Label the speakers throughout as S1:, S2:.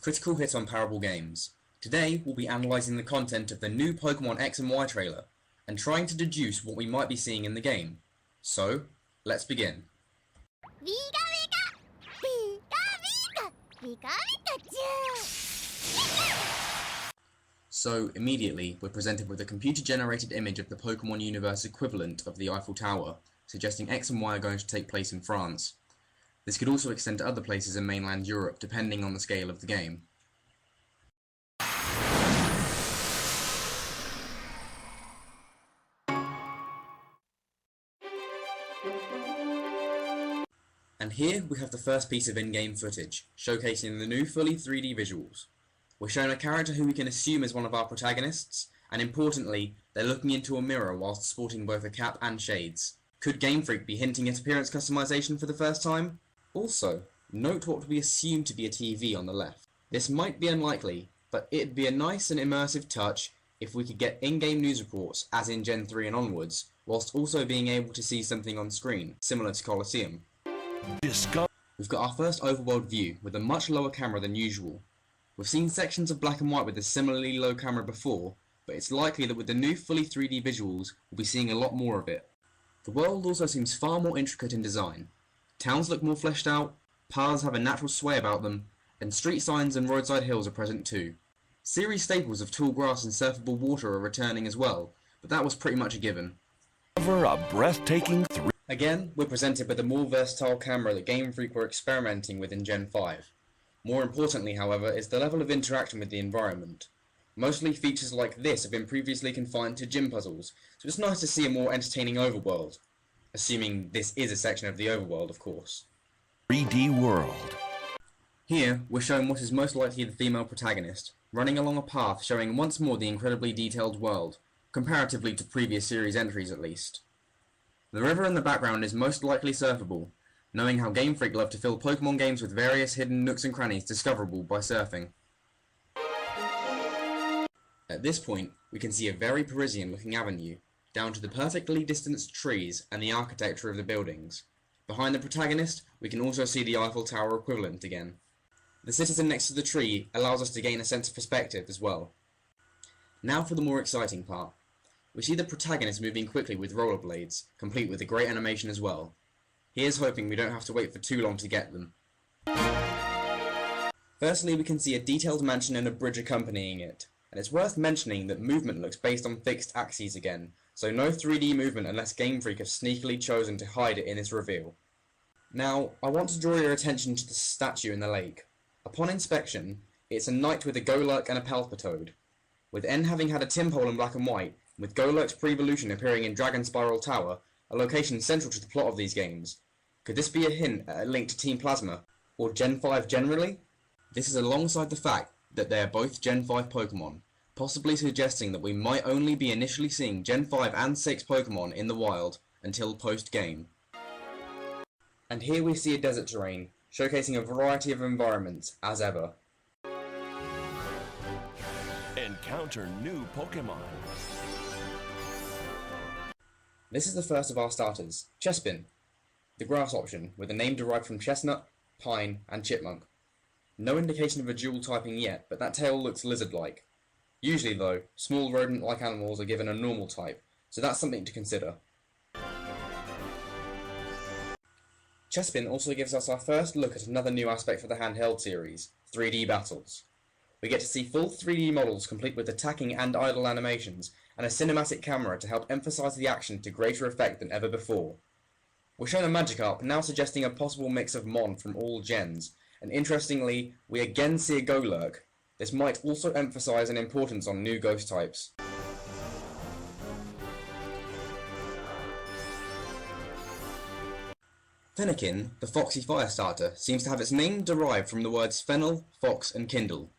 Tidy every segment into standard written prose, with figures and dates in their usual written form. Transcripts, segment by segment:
S1: Critical hit on Parable Games. Today we'll be analysing the content of the new Pokemon X and Y trailer, and trying to deduce what we might be seeing in the game. So, let's begin. So, immediately, we're presented with a computer-generated image of the Pokemon universe equivalent of the Eiffel Tower, suggesting X and Y are going to take place in France. This could also extend to other places in mainland Europe, depending on the scale of the game. And here we have the first piece of in-game footage, showcasing the new fully 3D visuals. We're shown a character who we can assume is one of our protagonists, and importantly, they're looking into a mirror whilst sporting both a cap and shades. Could Game Freak be hinting at appearance customization for the first time? Also, note what we assume to be a TV on the left. This might be unlikely, but it'd be a nice and immersive touch if we could get in-game news reports, as in Gen 3 and onwards, whilst also being able to see something on screen, similar to Colosseum. We've got our first overworld view, with a much lower camera than usual. We've seen sections of black and white with a similarly low camera before, but it's likely that with the new fully 3D visuals, we'll be seeing a lot more of it. The world also seems far more intricate in design. Towns look more fleshed out, paths have a natural sway about them, and street signs and roadside hills are present too. Series staples of tall grass and surfable water are returning as well, but that was pretty much a given. Again, we're presented with a more versatile camera that Game Freak were experimenting with in Gen 5. More importantly, however, is the level of interaction with the environment. Mostly features like this have been previously confined to gym puzzles, so it's nice to see a more entertaining overworld. Assuming this is a section of the overworld, of course.
S2: 3D world.
S1: Here, we're shown what is most likely the female protagonist, running along a path showing once more the incredibly detailed world, comparatively to previous series entries at least. The river in the background is most likely surfable, knowing how Game Freak love to fill Pokemon games with various hidden nooks and crannies discoverable by surfing. At this point, we can see a very Parisian-looking avenue, down to the perfectly distanced trees and the architecture of the buildings. Behind the protagonist, we can also see the Eiffel Tower equivalent again. The citizen next to the tree allows us to gain a sense of perspective as well. Now for the more exciting part. We see the protagonist moving quickly with rollerblades, complete with a great animation as well. Here's hoping we don't have to wait for too long to get them. Firstly, we can see a detailed mansion and a bridge accompanying it, and it's worth mentioning that movement looks based on fixed axes again, so no 3D movement unless Game Freak have sneakily chosen to hide it in this reveal. Now, I want to draw your attention to the statue in the lake. Upon inspection, it's a knight with a Golurk and a Palpitoad. With N having had a Tympole in black and white, with Golurk's pre-evolution appearing in Dragon Spiral Tower, a location central to the plot of these games. Could this be a hint at a link to Team Plasma, or Gen 5 generally? This is alongside the fact that they are both Gen 5 Pokemon, possibly suggesting that we might only be initially seeing Gen 5 and 6 Pokemon in the wild until post-game. And here we see a desert terrain, showcasing a variety of environments, as ever.
S2: Encounter new Pokemon.
S1: This is the first of our starters, Chespin, the grass option, with a name derived from chestnut, pine, and chipmunk. No indication of a dual typing yet, but that tail looks lizard-like. Usually though, small rodent-like animals are given a normal type, so that's something to consider. Chespin also gives us our first look at another new aspect for the handheld series, 3D battles. We get to see full 3D models complete with attacking and idle animations, and a cinematic camera to help emphasise the action to greater effect than ever before. We're shown a Magikarp, now suggesting a possible mix of Mon from all gens, and interestingly, we again see a Golurk. This might also emphasise an importance on new ghost types. Fennekin, the foxy fire starter, seems to have its name derived from the words fennel, fox and kindle.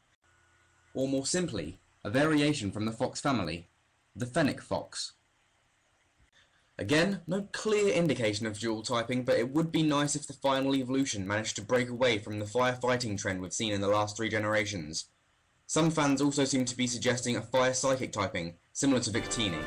S1: Or more simply, a variation from the fox family, the fennec fox. Again, no clear indication of dual typing, but it would be nice if the final evolution managed to break away from the firefighting trend we've seen in the last 3 generations. Some fans also seem to be suggesting a fire psychic typing, similar to Victini.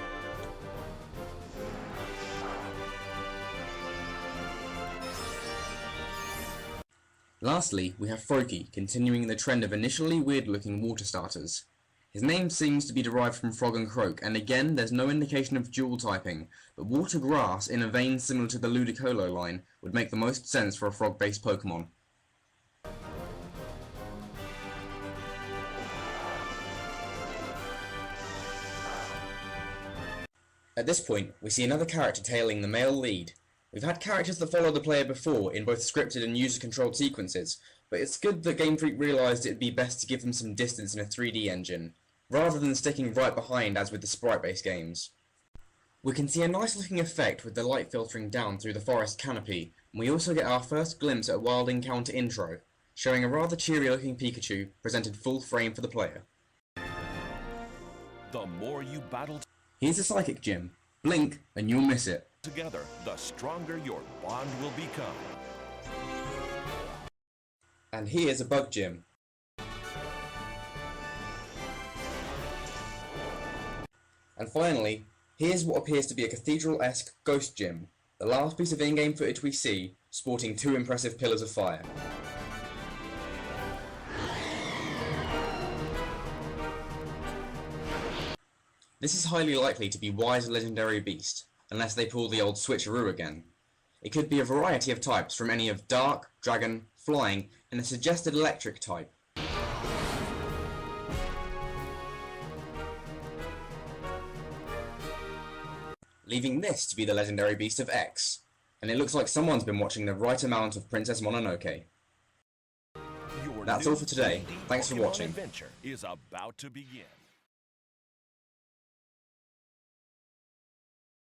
S1: Lastly, we have Froakie, continuing the trend of initially weird-looking water starters. His name seems to be derived from frog and croak, and again there's no indication of dual typing, but water grass in a vein similar to the Ludicolo line would make the most sense for a frog-based Pokemon. At this point, we see another character tailing the male lead. We've had characters that follow the player before in both scripted and user-controlled sequences, but it's good that Game Freak realised it'd be best to give them some distance in a 3D engine, rather than sticking right behind as with the sprite-based games. We can see a nice looking effect with the light filtering down through the forest canopy, and we also get our first glimpse at a Wild Encounter intro, showing a rather cheery looking Pikachu presented full frame for the player.
S2: The more you battle
S1: Here's a Psychic Gym. Blink and you'll miss it.
S2: together, the stronger your bond will become.
S1: And here's a Bug Gym. And finally, here's what appears to be a cathedral-esque Ghost Gym, the last piece of in-game footage we see, sporting two impressive pillars of fire. This is highly likely to be Y's legendary beast, unless they pull the old switcheroo again. It could be a variety of types from any of Dark, Dragon, Flying, and a suggested Electric type. Leaving this to be the legendary beast of X, and it looks like someone's been watching the right amount of Princess Mononoke.
S2: Your
S1: That's
S2: new
S1: all for today.
S2: 3D
S1: Thanks for
S2: Pokemon
S1: watching.
S2: adventure is about to begin.